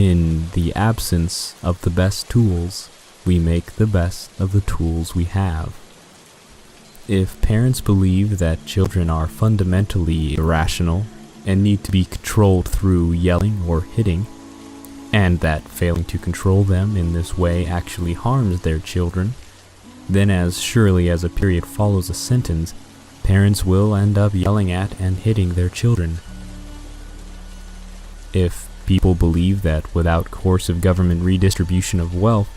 In the absence of the best tools, we make the best of the tools we have. If parents believe that children are fundamentally irrational and need to be controlled through yelling or hitting, and that failing to control them in this way actually harms their children, then as surely as a period follows a sentence, parents will end up yelling at and hitting their children. If people believe that without coercive government redistribution of wealth,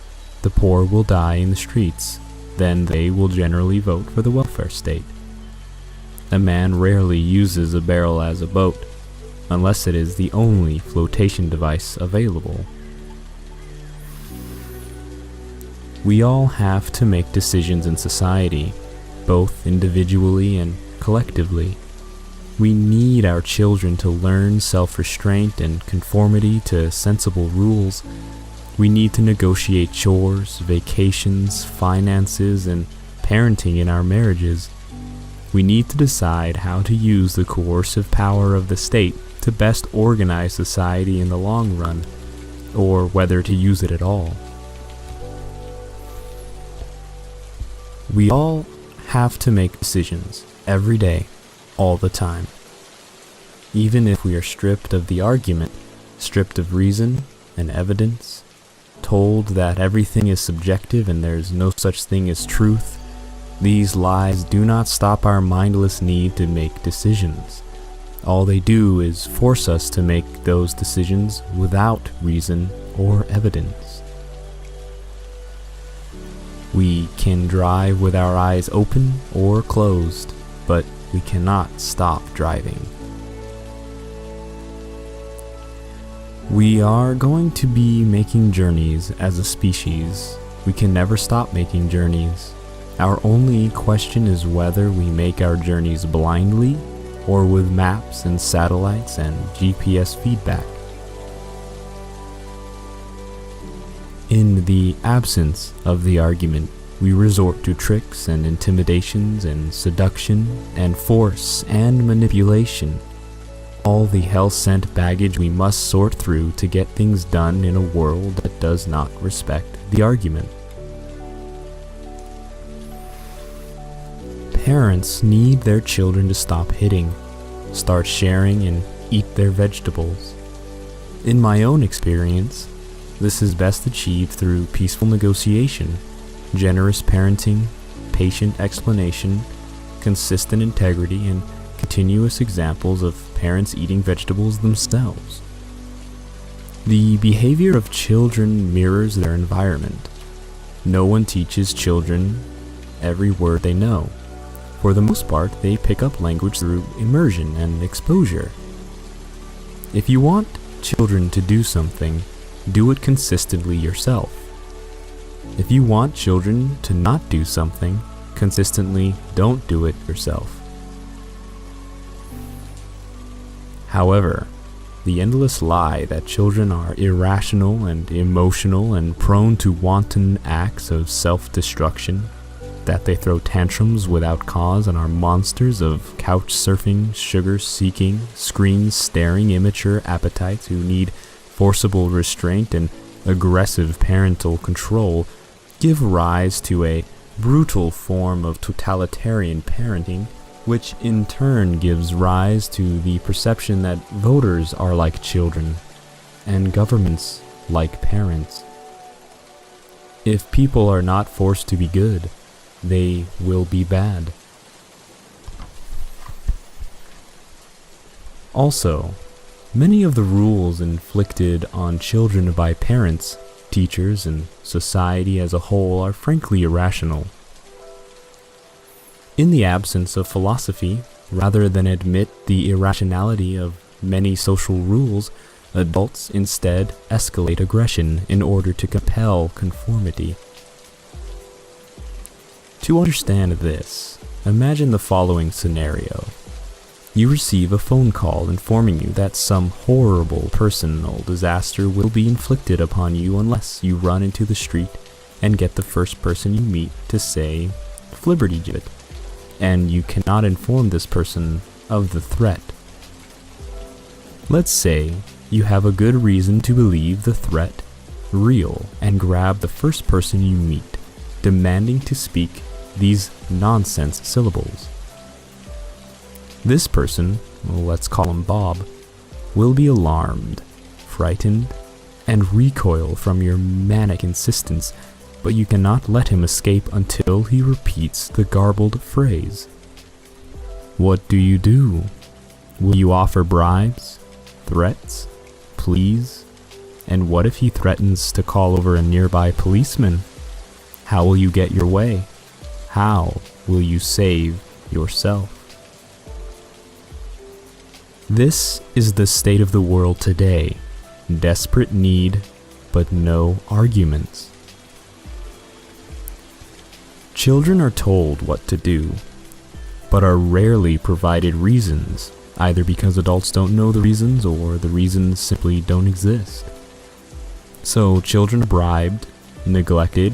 the poor will die in the streets, then they will generally vote for the welfare state. A man rarely uses a barrel as a boat, unless it is the only flotation device available. We all have to make decisions in society, both individually and collectively. We need our children to learn self-restraint and conformity to sensible rules. We need to negotiate chores, vacations, finances, and parenting in our marriages. We need to decide how to use the coercive power of the state to best organize society in the long run, or whether to use it at all. We all have to make decisions every day, all the time. Even if we are stripped of the argument, stripped of reason and evidence, told that everything is subjective and there's no such thing as truth, these lies do not stop our mindless need to make decisions. All they do is force us to make those decisions without reason or evidence. We can drive with our eyes open or closed, but we cannot stop driving. We are going to be making journeys as a species. We can never stop making journeys. Our only question is whether we make our journeys blindly or with maps and satellites and GPS feedback. In the absence of the argument, we resort to tricks and intimidations and seduction and force and manipulation. All the hell-sent baggage we must sort through to get things done in a world that does not respect the argument. Parents need their children to stop hitting, start sharing, and eat their vegetables. In my own experience, this is best achieved through peaceful negotiation, generous parenting, patient explanation, consistent integrity, and continuous examples of parents eating vegetables themselves. The behavior of children mirrors their environment. No one teaches children every word they know. For the most part, they pick up language through immersion and exposure. If you want children to do something, do it consistently yourself. If you want children to not do something, consistently don't do it yourself. However, the endless lie that children are irrational and emotional and prone to wanton acts of self-destruction, that they throw tantrums without cause and are monsters of couch-surfing, sugar-seeking, screen-staring immature appetites who need forcible restraint and aggressive parental control, give rise to a brutal form of totalitarian parenting, which in turn gives rise to the perception that voters are like children and governments like parents. If people are not forced to be good, they will be bad. Also, many of the rules inflicted on children by parents, teachers, and society as a whole are frankly irrational. In the absence of philosophy, rather than admit the irrationality of many social rules, adults instead escalate aggression in order to compel conformity. To understand this, imagine the following scenario. You receive a phone call informing you that some horrible personal disaster will be inflicted upon you unless you run into the street and get the first person you meet to say "Flibbertigibbet," and you cannot inform this person of the threat. Let's say you have a good reason to believe the threat real and grab the first person you meet, demanding to speak these nonsense syllables. This person, let's call him Bob, will be alarmed, frightened, and recoil from your manic insistence, but you cannot let him escape until he repeats the garbled phrase. What do? Will you offer bribes, threats, pleas? And what if he threatens to call over a nearby policeman? How will you get your way? How will you save yourself? This is the state of the world today. Desperate need, but no arguments. Children are told what to do, but are rarely provided reasons, either because adults don't know the reasons or the reasons simply don't exist. So children are bribed, neglected,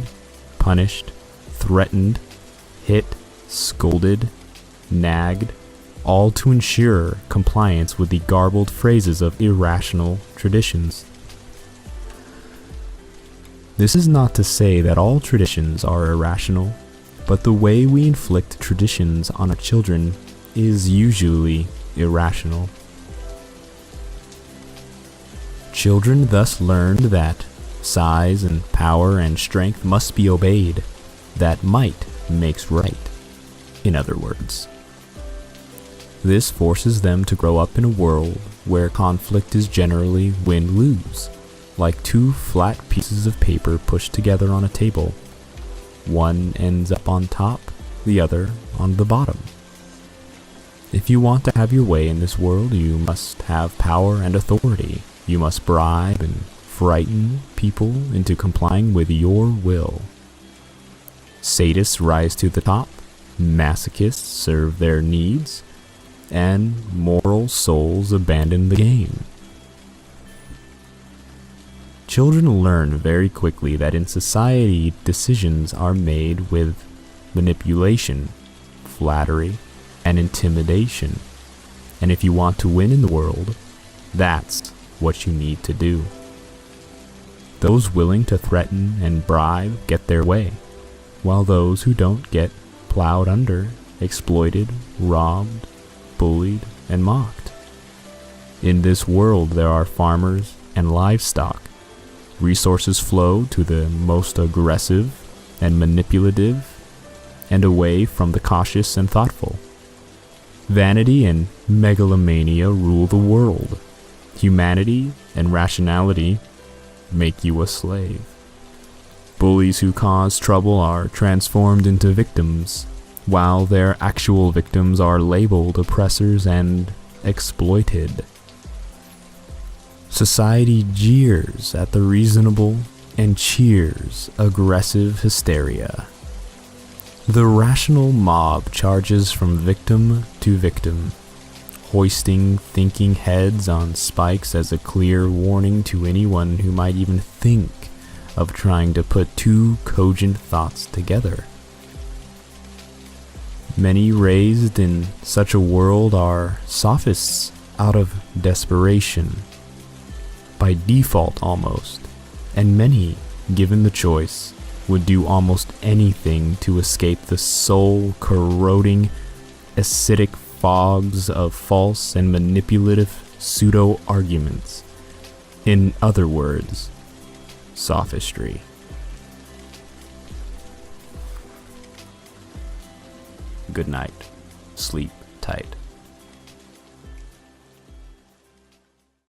punished, threatened, hit, scolded, nagged, all to ensure compliance with the garbled phrases of irrational traditions. This is not to say that all traditions are irrational, but the way we inflict traditions on our children is usually irrational. Children thus learned that size and power and strength must be obeyed, that might makes right, in other words. This forces them to grow up in a world where conflict is generally win-lose, like two flat pieces of paper pushed together on a table. One ends up on top, the other on the bottom. If you want to have your way in this world, you must have power and authority. You must bribe and frighten people into complying with your will. Sadists rise to the top, masochists serve their needs, and moral souls abandon the game. Children learn very quickly that in society decisions are made with manipulation, flattery, and intimidation. And if you want to win in the world, that's what you need to do. Those willing to threaten and bribe get their way, while those who don't get plowed under, exploited, robbed, bullied, and mocked. In this world there are farmers and livestock. Resources flow to the most aggressive and manipulative, and away from the cautious and thoughtful. Vanity and megalomania rule the world. Humanity and rationality make you a slave. Bullies who cause trouble are transformed into victims, while their actual victims are labeled oppressors and exploited. Society jeers at the reasonable and cheers aggressive hysteria. The rational mob charges from victim to victim, hoisting thinking heads on spikes as a clear warning to anyone who might even think of trying to put two cogent thoughts together. Many raised in such a world are sophists out of desperation, by default almost, and many, given the choice, would do almost anything to escape the soul-corroding, acidic fogs of false and manipulative pseudo-arguments. In other words, sophistry. Good night. Sleep tight.